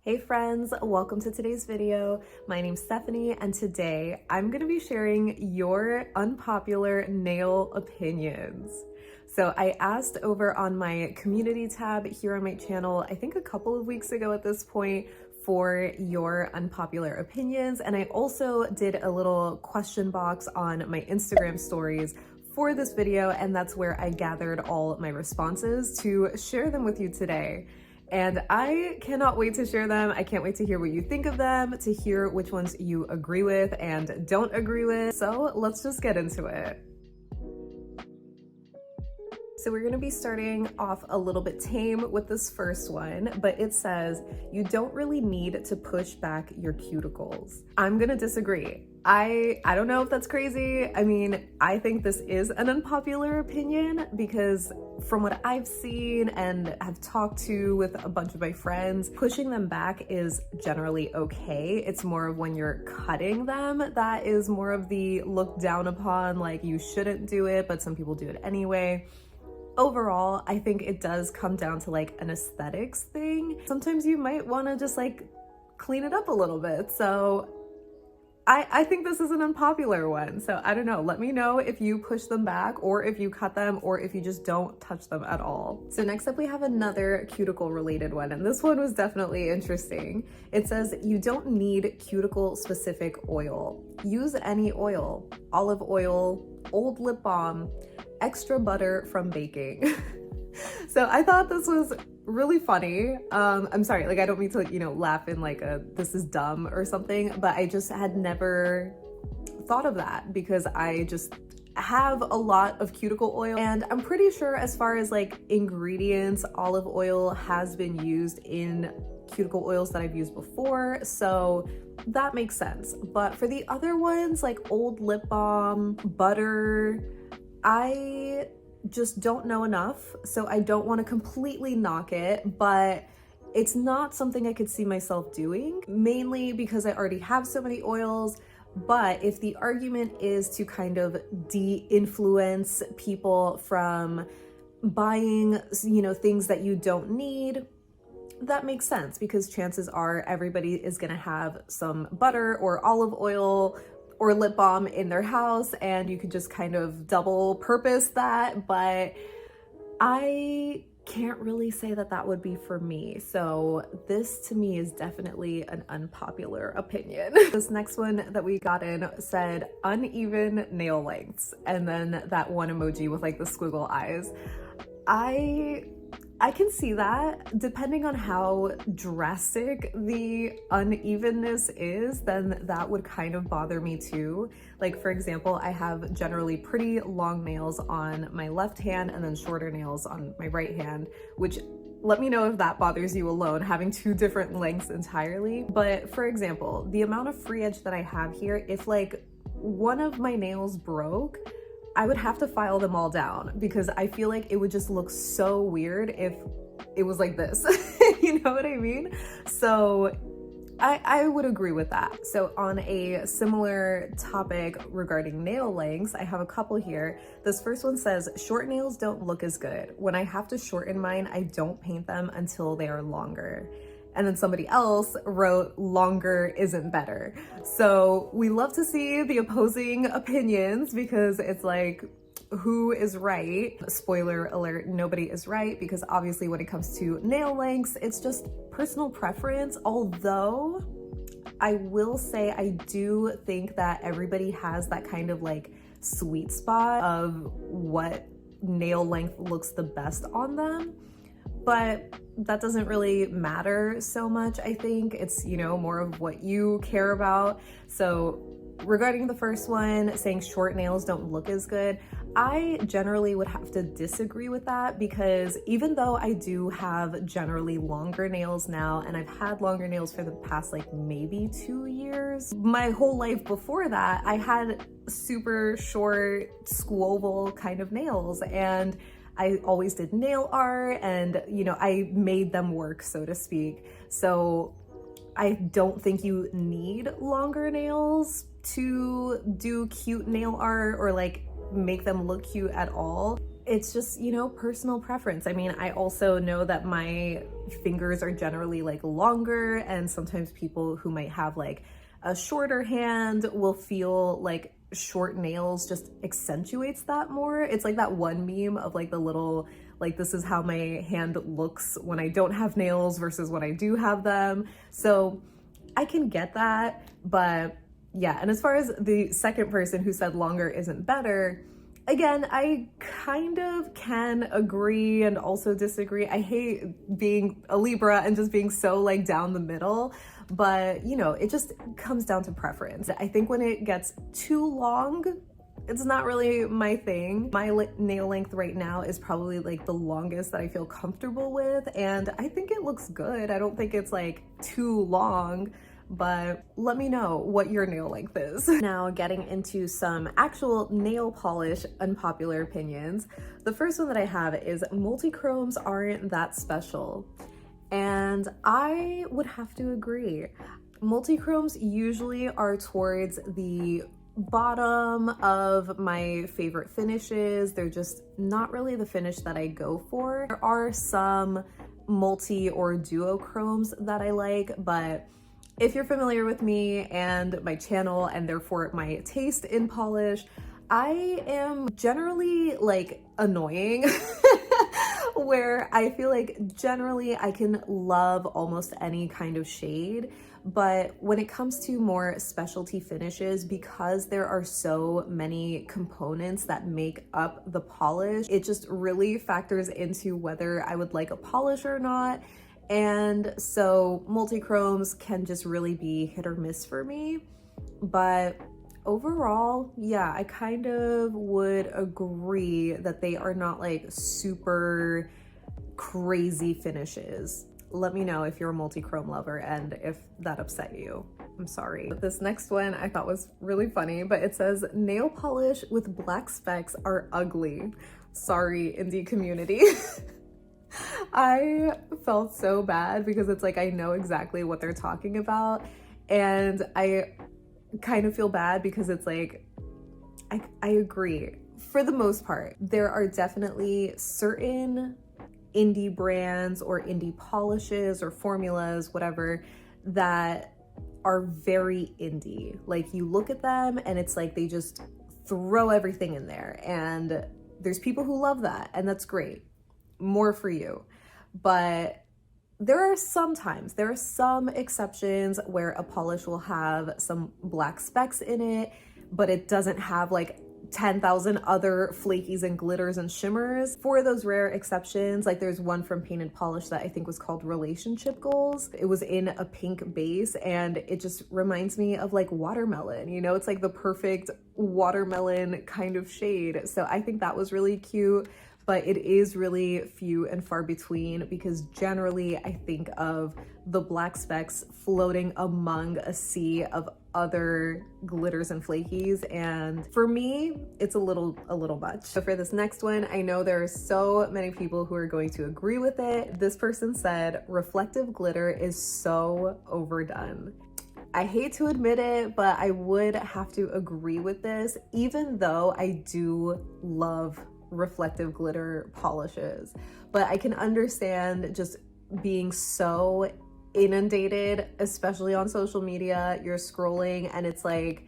Hey friends, welcome to today's video. My name's Stephanie and today I'm gonna be sharing your unpopular nail opinions. So I asked over on my community tab here on my channel, I think a couple of weeks ago at this point, for your unpopular opinions, and I also did a little question box on my Instagram stories for this video, and that's where I gathered all my responses to share them with you today. And I cannot wait to share them. I can't wait to hear what you think of them, to hear which ones you agree with and don't agree with. So let's just get into it. So we're gonna be starting off a little bit tame with this first one, but it says, you don't really need to push back your cuticles. I'm gonna disagree. I don't know if that's crazy. I mean, I think this is an unpopular opinion because from what I've seen and have talked to with a bunch of my friends, pushing them back is generally okay. It's more of when you're cutting them that is more of the look down upon, like you shouldn't do it, but some people do it anyway. Overall, I think it does come down to like an aesthetics thing. Sometimes you might want to just like clean it up a little bit. So I think this is an unpopular one. So I don't know, let me know if you push them back or if you cut them or if you just don't touch them at all. So next up we have another cuticle related one, and this one was definitely interesting. It says, you don't need cuticle specific oil. Use any oil, olive oil, old lip balm, extra butter from baking. So I thought this was really funny. I'm sorry, like I don't mean to, laugh in like a this is dumb or something, but I just had never thought of that because I just have a lot of cuticle oil, and I'm pretty sure as far as like ingredients, olive oil has been used in cuticle oils that I've used before, so that makes sense. But for the other ones like old lip balm, butter, I just don't know enough, so I don't want to completely knock it, but it's not something I could see myself doing, mainly because I already have so many oils. But if the argument is to kind of de-influence people from buying, things that you don't need, that makes sense because chances are everybody is going to have some butter or olive oil or lip balm in their house, and you could just kind of double purpose that. But I can't really say that that would be for me. So this to me is definitely an unpopular opinion. This next one that we got in said uneven nail lengths, and then that one emoji with like the squiggle eyes. I can see that. Depending on how drastic the unevenness is, then that would kind of bother me too. Like for example, I have generally pretty long nails on my left hand and then shorter nails on my right hand, which let me know if that bothers you alone, having two different lengths entirely. But for example, the amount of free edge that I have here, if like one of my nails broke, I would have to file them all down because I feel like it would just look so weird if it was like this. You know what I mean? So I would agree with that. So on a similar topic regarding nail lengths, I have a couple here. This first one says, short nails don't look as good. When I have to shorten mine, I don't paint them until they are longer. And then somebody else wrote, longer isn't better. So we love to see the opposing opinions because it's like, who is right? Spoiler alert, nobody is right, because obviously when it comes to nail lengths, it's just personal preference. Although I will say I do think that everybody has that kind of like sweet spot of what nail length looks the best on them. But that doesn't really matter so much. I think it's, more of what you care about. So regarding the first one, saying short nails don't look as good, I generally would have to disagree with that because even though I do have generally longer nails now, and I've had longer nails for the past like maybe 2 years, my whole life before that, I had super short squoval kind of nails, and I always did nail art and, I made them work, so to speak. So I don't think you need longer nails to do cute nail art or like make them look cute at all. it's just, you know, personal preference. I mean, I also know that my fingers are generally like longer, and sometimes people who might have like a shorter hand will feel like short nails just accentuates that more. It's like that one meme of like the little, like, this is how my hand looks when I don't have nails versus when I do have them. So I can get that, but yeah. And as far as the second person who said longer isn't better, again, I kind of can agree and also disagree. I hate being a Libra and just being so like down the middle, but you know, it just comes down to preference. I think when it gets too long, it's not really my thing. My nail length right now is probably like the longest that I feel comfortable with, and I think it looks good. I don't think it's like too long, but let me know what your nail length is. Now getting into some actual nail polish unpopular opinions. The first one that I have is multichromes aren't that special. And I would have to agree. Multichromes usually are towards the bottom of my favorite finishes. They're just not really the finish that I go for. There are some multi or duochromes that I like, but if you're familiar with me and my channel and therefore my taste in polish, I am generally like annoying where I feel like generally I can love almost any kind of shade. But when it comes to more specialty finishes, because there are so many components that make up the polish, it just really factors into whether I would like a polish or not. And so multichromes can just really be hit or miss for me. But overall, yeah, I kind of would agree that they are not like super crazy finishes. Let me know if you're a multichrome lover and if that upset you. I'm sorry. This next one I thought was really funny, but it says nail polish with black specks are ugly. Sorry, indie community. I felt so bad because it's like I know exactly what they're talking about, and I kind of feel bad because it's like I agree for the most part. There are definitely certain indie brands or indie polishes or formulas, whatever, that are very indie. Like you look at them and it's like they just throw everything in there, and there's people who love that, and that's great. More for you. But there are some exceptions where a polish will have some black specks in it, but it doesn't have like 10,000 other flakies and glitters and shimmers. For those rare exceptions, like there's one from Painted Polish that I think was called Relationship Goals. It was in a pink base, and it just reminds me of like watermelon, you know, it's like the perfect watermelon kind of shade. So I think that was really cute. But it is really few and far between, because generally I think of the black specks floating among a sea of other glitters and flakies, and for me it's a little much. So for this next one, I know there are so many people who are going to agree with it. This person said reflective glitter is so overdone. I hate to admit it, but I would have to agree with this, even though I do love reflective glitter polishes. But I can understand just being so inundated, especially on social media. You're scrolling and it's like,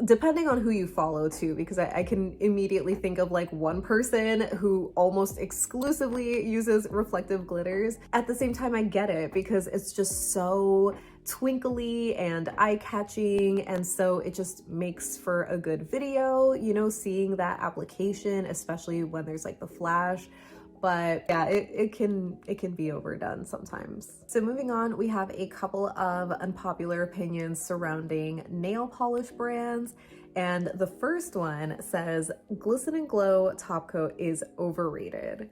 depending on who you follow too, because I can immediately think of like one person who almost exclusively uses reflective glitters. At the same time, I get it because it's just so twinkly and eye-catching, and so it just makes for a good video, you know, seeing that application, especially when there's like the flash. But yeah, it can be overdone sometimes. So moving on, we have a couple of unpopular opinions surrounding nail polish brands. And the first one says Glisten and Glow Topcoat is overrated.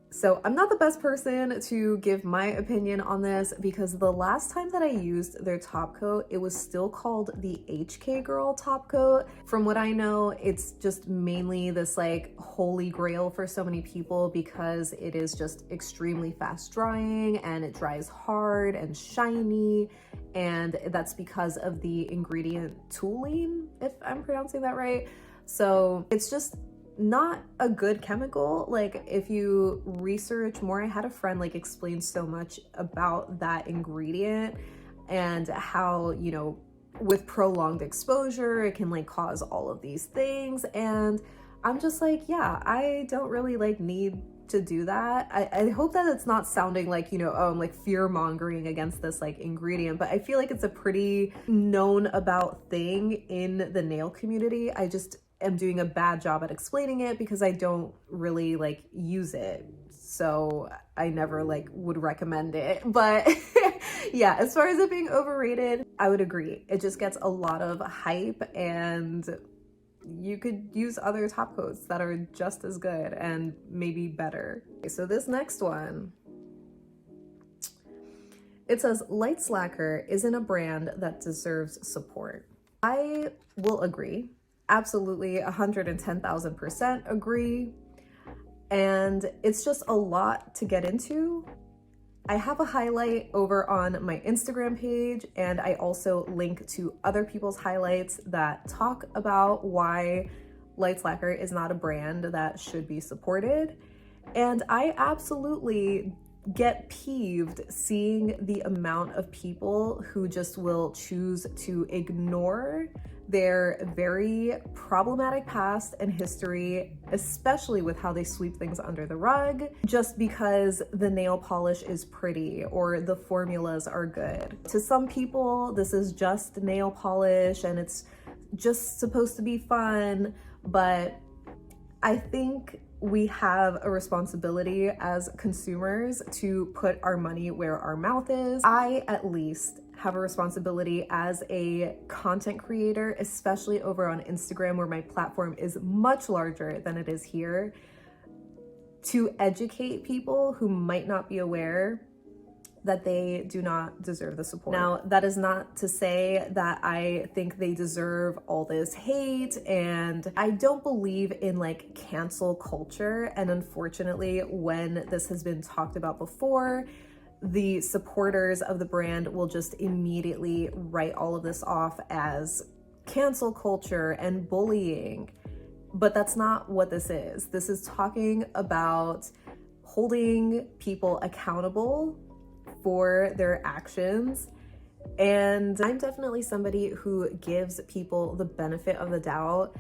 So I'm not the best person to give my opinion on this, because the last time that I used their top coat, it was still called the HK Girl top coat. From what I know, it's just mainly this like holy grail for so many people because it is just extremely fast drying and it dries hard and shiny. And that's because of the ingredient toluene, if I'm pronouncing that right. So it's just not a good chemical. Like, if you research more, I had a friend like explain so much about that ingredient and how, you know, with prolonged exposure, it can like cause all of these things. And I'm just like, yeah, I don't really like need to do that. I hope that it's not sounding like, you know, oh, I'm like fear mongering against this like ingredient, but I feel like it's a pretty known about thing in the nail community. I just am doing a bad job at explaining it because I don't really like use it. So I never like would recommend it. But yeah, as far as it being overrated, I would agree. It just gets a lot of hype, and you could use other top coats that are just as good and maybe better. Okay, so this next one, it says Lights Lacquer isn't a brand that deserves support. I will agree. Absolutely 110,000% agree. And it's just a lot to get into. I have a highlight over on my Instagram page, and I also link to other people's highlights that talk about why Lights Lacquer is not a brand that should be supported. And I absolutely get peeved seeing the amount of people who just will choose to ignore their very problematic past and history, especially with how they sweep things under the rug, just because the nail polish is pretty or the formulas are good. To some people, this is just nail polish and it's just supposed to be fun, but I think we have a responsibility as consumers to put our money where our mouth is. I, at least, have a responsibility as a content creator, especially over on Instagram, where my platform is much larger than it is here, to educate people who might not be aware that they do not deserve the support. Now, that is not to say that I think they deserve all this hate, and I don't believe in like cancel culture. And unfortunately, when this has been talked about before, the supporters of the brand will just immediately write all of this off as cancel culture and bullying. But that's not what this is. This is talking about holding people accountable for their actions. And I'm definitely somebody who gives people the benefit of the doubt,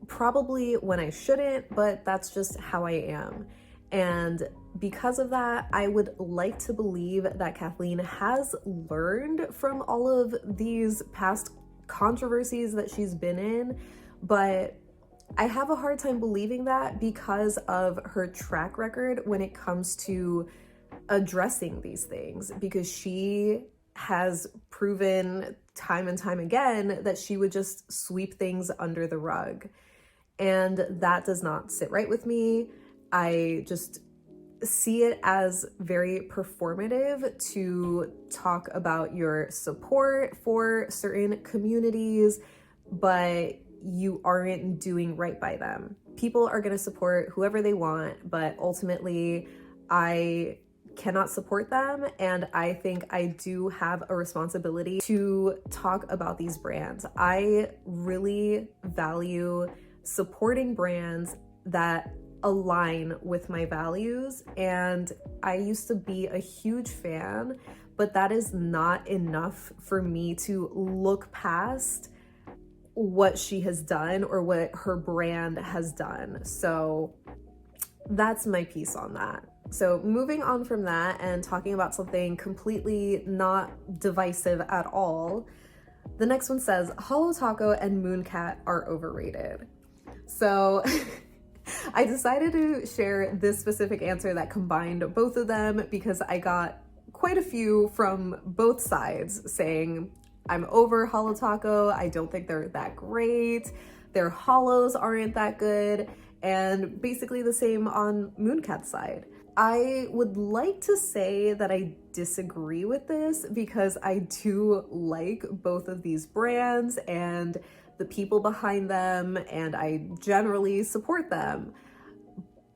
probably when I shouldn't, but that's just how I am. And because of that, I would like to believe that Kathleen has learned from all of these past controversies that she's been in, but I have a hard time believing that because of her track record when it comes to addressing these things, because she has proven time and time again that she would just sweep things under the rug. And that does not sit right with me. I just see it as very performative to talk about your support for certain communities, but you aren't doing right by them. People are going to support whoever they want, but ultimately I cannot support them, and I think I do have a responsibility to talk about these brands. I really value supporting brands that align with my values, and I used to be a huge fan, but that is not enough for me to look past what she has done or what her brand has done. So that's my piece on that. So moving on from that and talking about something completely not divisive at all, the next one says Holo Taco and Mooncat are overrated. So I decided to share this specific answer that combined both of them because I got quite a few from both sides saying I'm over Holo Taco, I don't think they're that great, their holos aren't that good, and basically the same on Mooncat's side. I would like to say that I disagree with this because I do like both of these brands and the people behind them, and I generally support them.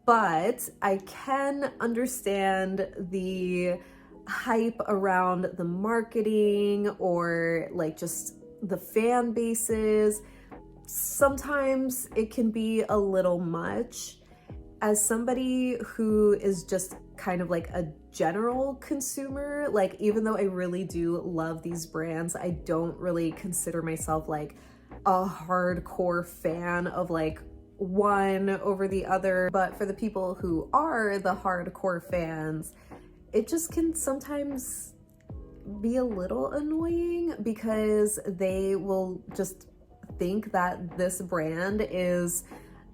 But I can understand the hype around the marketing or like just the fan bases. sometimes it can be a little much. As somebody who is just kind of like a general consumer, like even though I really do love these brands, I don't really consider myself like a hardcore fan of like one over the other. But for the people who are the hardcore fans, it just can sometimes be a little annoying because they will just think that this brand is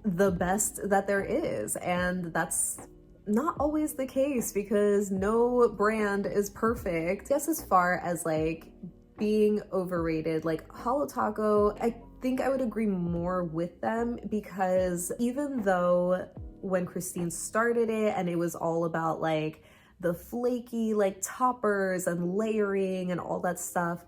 the best that there is, and that's not always the case because no brand is perfect. Just as far as like being overrated, like Holo Taco, I think I would agree more with them, because even though when Christine started it and it was all about like the flaky like toppers and layering and all that stuff,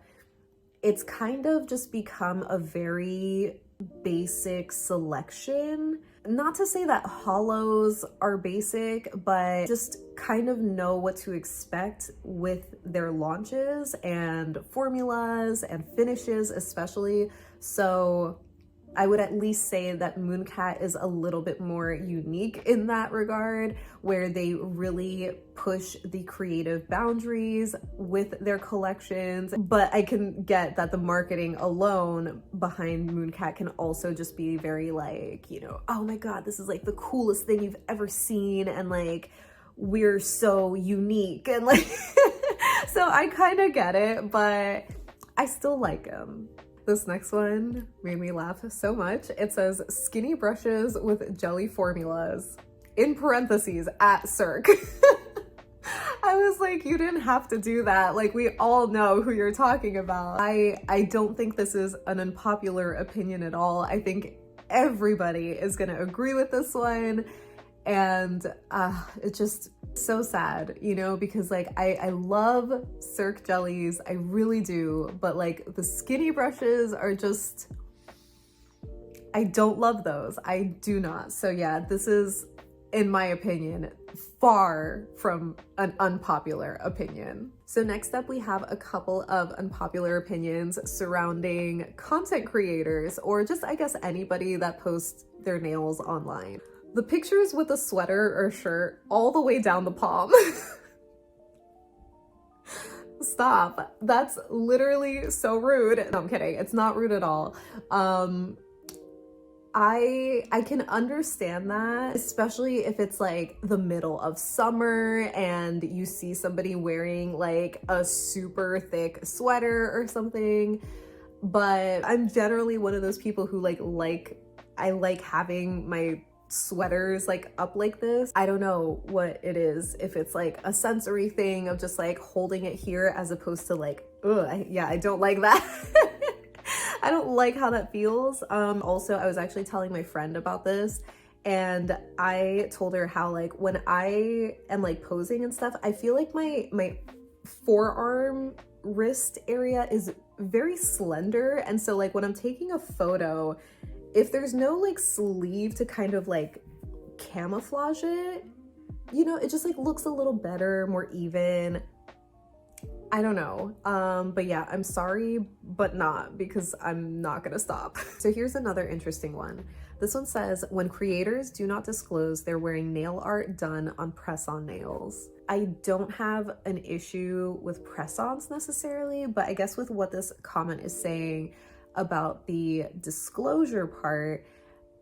it's kind of just become a very basic selection. Not to say that Holos are basic, but just kind of know what to expect with their launches and formulas and finishes especially. So I would at least say that Mooncat is a little bit more unique in that regard, where they really push the creative boundaries with their collections. But I can get that the marketing alone behind Mooncat can also just be very like, you know, oh my God, this is like the coolest thing you've ever seen, and like, we're so unique, and like, so I kind of get it, but I still like them. This next one made me laugh so much. It says skinny brushes with jelly formulas, in parentheses, at Cirque. I was like, you didn't have to do that. Like, we all know who you're talking about. I don't think this is an unpopular opinion at all. I think everybody is gonna agree with this one. And it's just so sad, you know, because like I love Cirque jellies, I really do, but like the skinny brushes are just, I don't love those. I do not. So yeah, this is, in my opinion, far from an unpopular opinion. So next up, we have a couple of unpopular opinions surrounding content creators, or just, I guess, anybody that posts their nails online. The pictures with a sweater or shirt all the way down the palm. Stop. That's literally so rude. No, I'm kidding. It's not rude at all. I can understand that, especially if it's like the middle of summer and you see somebody wearing like a super thick sweater or something. But I'm generally one of those people who I like having my sweaters like up like this. I don't know what it is, if it's like a sensory thing of just like holding it here as opposed to like, I don't like that. I don't like how that feels. Also, I was actually telling my friend about this, and I told her how like when I am like posing and stuff, I feel like my forearm wrist area is very slender, and so like when I'm taking a photo, if there's no like sleeve to kind of like camouflage it, you know, it just like looks a little better, more even. I don't know. But yeah, I'm sorry, but not, because I'm not gonna stop. So here's another interesting one. This one says, when creators do not disclose they're wearing nail art done on press-on nails. I don't have an issue with press-ons necessarily, but I guess with what this comment is saying about the disclosure part,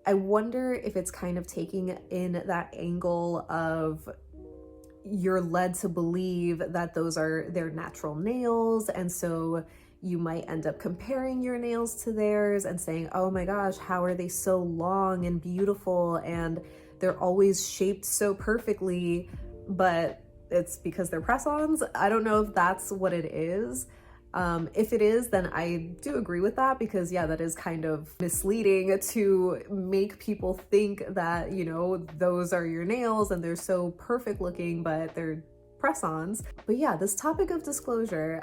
I wonder if it's kind of taking in that angle of you're led to believe that those are their natural nails, and so you might end up comparing your nails to theirs and saying, oh my gosh, how are they so long and beautiful and they're always shaped so perfectly, but it's because they're press-ons. I don't know if that's what it is. If it is, then I do agree with that, because yeah, that is kind of misleading to make people think that, you know, those are your nails and they're so perfect looking, but they're press-ons. But yeah, this topic of disclosure,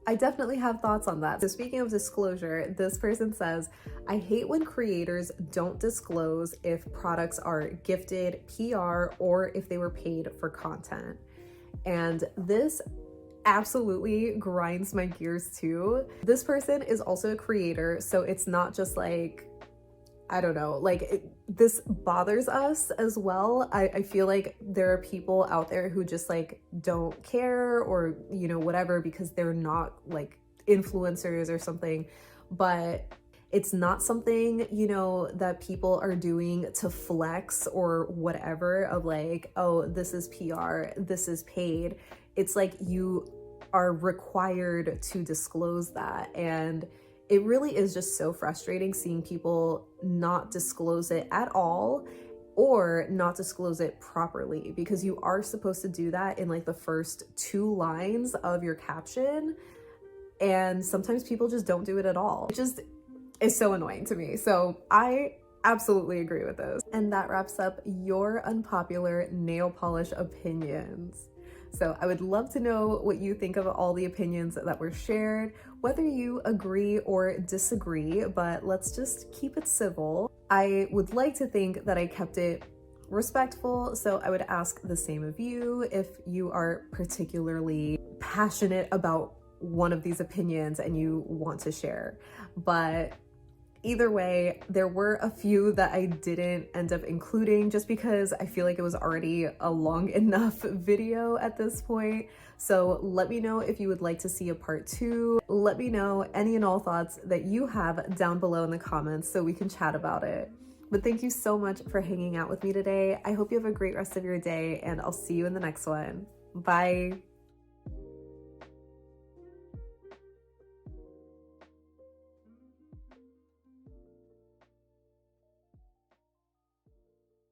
I definitely have thoughts on that. So speaking of disclosure, this person says, I hate when creators don't disclose if products are gifted, PR, or if they were paid for content. And this absolutely grinds my gears too. This person is also a creator, so it's not just like, I don't know, like this bothers us as well. I feel like there are people out there who just like don't care or, you know, whatever, because they're not like influencers or something, but it's not something, you know, that people are doing to flex or whatever of like, oh, this is PR, this is paid. It's like you are required to disclose that. And it really is just so frustrating seeing people not disclose it at all or not disclose it properly, because you are supposed to do that in like the first 2 lines of your caption. And sometimes people just don't do it at all. It just is so annoying to me. So I absolutely agree with those. And that wraps up your unpopular nail polish opinions. So I would love to know what you think of all the opinions that were shared, whether you agree or disagree, but let's just keep it civil. I would like to think that I kept it respectful, so I would ask the same of you if you are particularly passionate about one of these opinions and you want to share. But either way, there were a few that I didn't end up including just because I feel like it was already a long enough video at this point. So let me know if you would like to see a part 2. Let me know any and all thoughts that you have down below in the comments so we can chat about it. But thank you so much for hanging out with me today. I hope you have a great rest of your day, and I'll see you in the next one. Bye.